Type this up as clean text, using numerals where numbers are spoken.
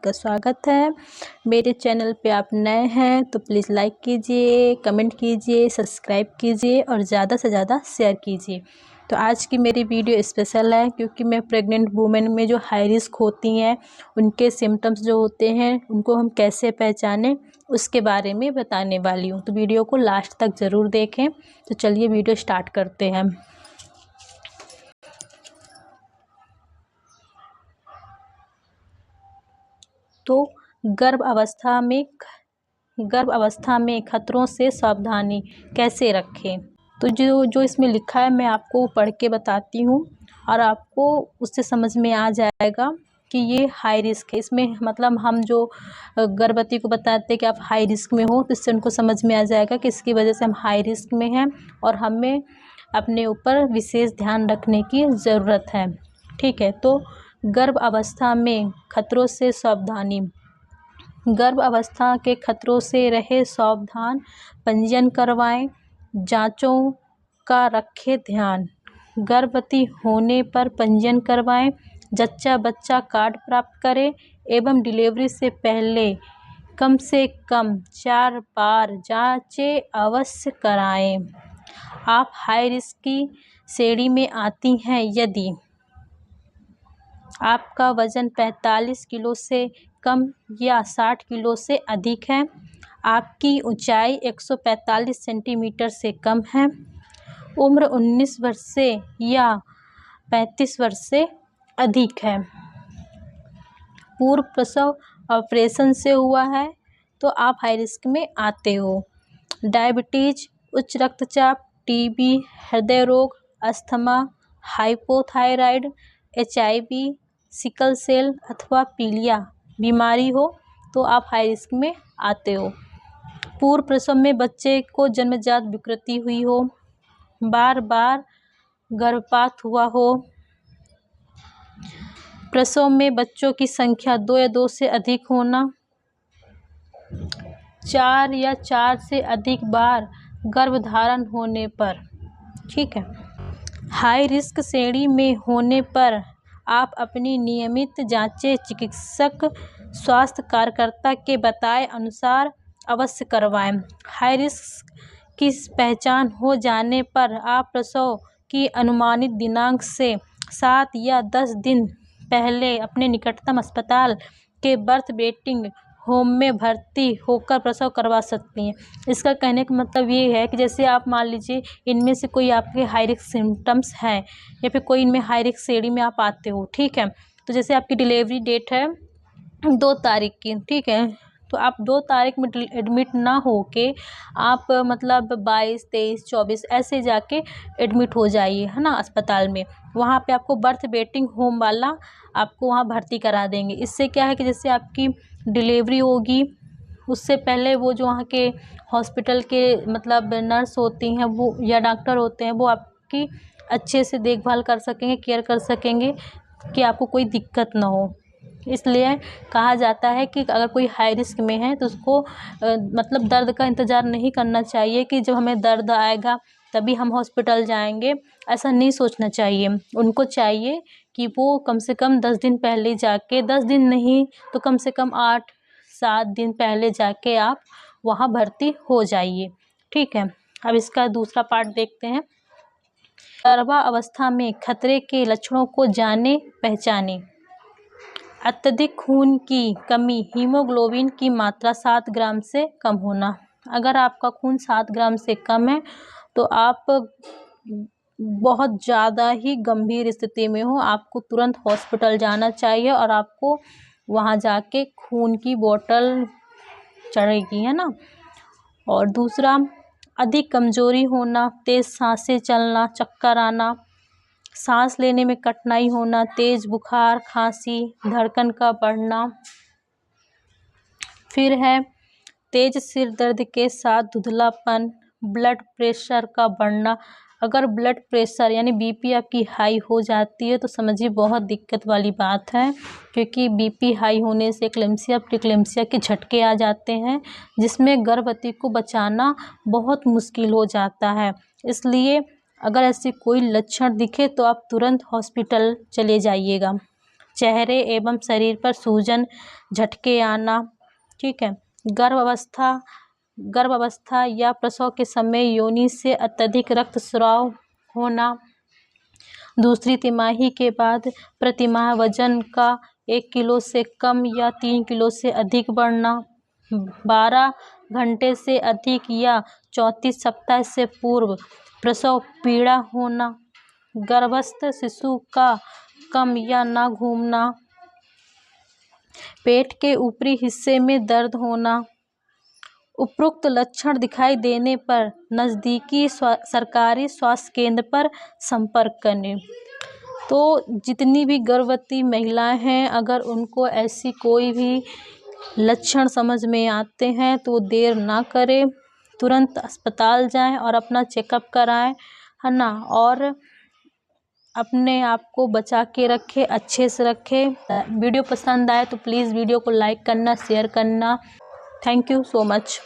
आपका स्वागत है। मेरे चैनल पे आप नए हैं तो प्लीज़ लाइक कीजिए, कमेंट कीजिए, सब्सक्राइब कीजिए और ज़्यादा से ज़्यादा शेयर कीजिए। तो आज की मेरी वीडियो स्पेशल है क्योंकि मैं प्रेग्नेंट वुमेन में जो हाई रिस्क होती हैं उनके सिम्टम्स जो होते हैं उनको हम कैसे पहचानें उसके बारे में बताने वाली हूँ। तो वीडियो को लास्ट तक ज़रूर देखें। तो चलिए वीडियो स्टार्ट करते हैं। तो गर्भ अवस्था में खतरों से सावधानी कैसे रखें। तो जो इसमें लिखा है मैं आपको पढ़ के बताती हूँ और आपको उससे समझ में आ जाएगा कि ये हाई रिस्क है। इसमें मतलब हम जो गर्भवती को बताते हैं कि आप हाई रिस्क में हो तो इससे उनको समझ में आ जाएगा कि इसकी वजह से हम हाई रिस्क में हैं और हमें अपने ऊपर विशेष ध्यान रखने की ज़रूरत है। ठीक है, तो गर्भ अवस्था में खतरों से सावधानी। गर्भ अवस्था के खतरों से रहे सावधान, पंजीयन करवाएं, जांचों का रखें ध्यान। गर्भवती होने पर पंजीयन करवाएं, जच्चा बच्चा कार्ड प्राप्त करें एवं डिलीवरी से पहले कम से कम 4 बार जांचें अवश्य कराएं। आप हाई रिस्क की श्रेणी में आती हैं यदि आपका वज़न 45 किलो से कम या 60 किलो से अधिक है, आपकी ऊंचाई 145 सेंटीमीटर से कम है, उम्र 19 वर्ष से या 35 वर्ष से अधिक है, पूर्व प्रसव ऑपरेशन से हुआ है तो आप हाई रिस्क में आते हो। डायबिटीज, उच्च रक्तचाप, टीबी, हृदय रोग, अस्थमा, हाइपोथायराइड, HIV, सिकल सेल अथवा पीलिया बीमारी हो तो आप हाई रिस्क में आते हो। पूर्व प्रसव में बच्चे को जन्मजात विकृति हुई हो, बार बार गर्भपात हुआ हो, प्रसव में बच्चों की संख्या 2 या 2 से अधिक होना, 4 या 4 से अधिक बार गर्भधारण होने पर। ठीक है, हाई रिस्क श्रेणी में होने पर आप अपनी नियमित जांचें चिकित्सक स्वास्थ्य कार्यकर्ता के बताए अनुसार अवश्य करवाएं। हाई रिस्क की पहचान हो जाने पर आप प्रसव की अनुमानित दिनांक से 7 या 10 दिन पहले अपने निकटतम अस्पताल के बर्थ वेटिंग होम में भर्ती होकर प्रसव करवा सकती हैं। इसका कहने का मतलब ये है कि जैसे आप मान लीजिए इनमें से कोई आपके हाई रिस्क सिम्टम्स हैं या फिर कोई इनमें हाई रिस्क श्रेणी में आप आते हो। ठीक है, तो जैसे आपकी डिलीवरी डेट है 2 तारीख की, ठीक है, तो आप 2 तारीख में एडमिट ना हो के आप मतलब 22, 23, 24 ऐसे जाके एडमिट हो जाइए, है ना, अस्पताल में। वहाँ पे आपको बर्थ वेटिंग होम वाला आपको वहाँ भर्ती करा देंगे। इससे क्या है कि जैसे आपकी डिलीवरी होगी उससे पहले वो जो वहाँ के हॉस्पिटल के मतलब नर्स होती हैं वो या डॉक्टर होते हैं वो आपकी अच्छे से देखभाल कर सकेंगे, केयर कर सकेंगे कि आपको कोई दिक्कत ना हो। इसलिए कहा जाता है कि अगर कोई हाई रिस्क में है तो उसको मतलब दर्द का इंतज़ार नहीं करना चाहिए कि जब हमें दर्द आएगा तभी हम हॉस्पिटल जाएंगे, ऐसा नहीं सोचना चाहिए। उनको चाहिए कि वो कम से कम 10 दिन पहले जाके, 10 दिन नहीं तो कम से कम 8-7 दिन पहले जाके आप वहाँ भर्ती हो जाइए। ठीक है, अब इसका दूसरा पार्ट देखते हैं। गर्भावस्था में खतरे के लक्षणों को जाने पहचाने। अत्यधिक खून की कमी, हीमोग्लोबिन की मात्रा 7 ग्राम से कम होना। अगर आपका खून 7 ग्राम से कम है तो आप बहुत ज़्यादा ही गंभीर स्थिति में हो, आपको तुरंत हॉस्पिटल जाना चाहिए और आपको वहाँ जाके खून की बोतल चढ़ेगी, है ना। और दूसरा, अधिक कमजोरी होना, तेज़ सांसें चलना, चक्कर आना, सांस लेने में कठिनाई होना, तेज बुखार, खांसी, धड़कन का बढ़ना। फिर है तेज सिर दर्द के साथ धुंधलापन, ब्लड प्रेशर का बढ़ना। अगर ब्लड प्रेशर यानी BP आपकी हाई हो जाती है तो समझिए बहुत दिक्कत वाली बात है, क्योंकि BP हाई होने से एक्लेम्सिया, प्रीक्लेम्सिया के झटके आ जाते हैं जिसमें गर्भवती को बचाना बहुत मुश्किल हो जाता है। इसलिए अगर ऐसे कोई लक्षण दिखे तो आप तुरंत हॉस्पिटल चले जाइएगा। चेहरे एवं शरीर पर सूजन, झटके आना। ठीक है। गर्भावस्था या प्रसव के समय योनि से अत्यधिक रक्तस्राव होना। दूसरी तिमाही के बाद प्रतिमाह वजन का 1 किलो से कम या 3 किलो से अधिक बढ़ना। 12 घंटे से अधिक या 34 सप्ताह से पूर्व प्रसव पीड़ा होना। गर्भस्थ शिशु का कम या ना घूमना। पेट के ऊपरी हिस्से में दर्द होना। उपरोक्त लक्षण दिखाई देने पर नज़दीकी सरकारी स्वास्थ्य केंद्र पर संपर्क करें। तो जितनी भी गर्भवती महिलाएं हैं, अगर उनको ऐसी कोई भी लक्षण समझ में आते हैं तो देर ना करें, तुरंत अस्पताल जाएं और अपना चेकअप कराएं, है ना। और अपने आप को बचा के रखें, अच्छे से रखें। वीडियो पसंद आए तो प्लीज़ वीडियो को लाइक करना, शेयर करना। Thank you so much.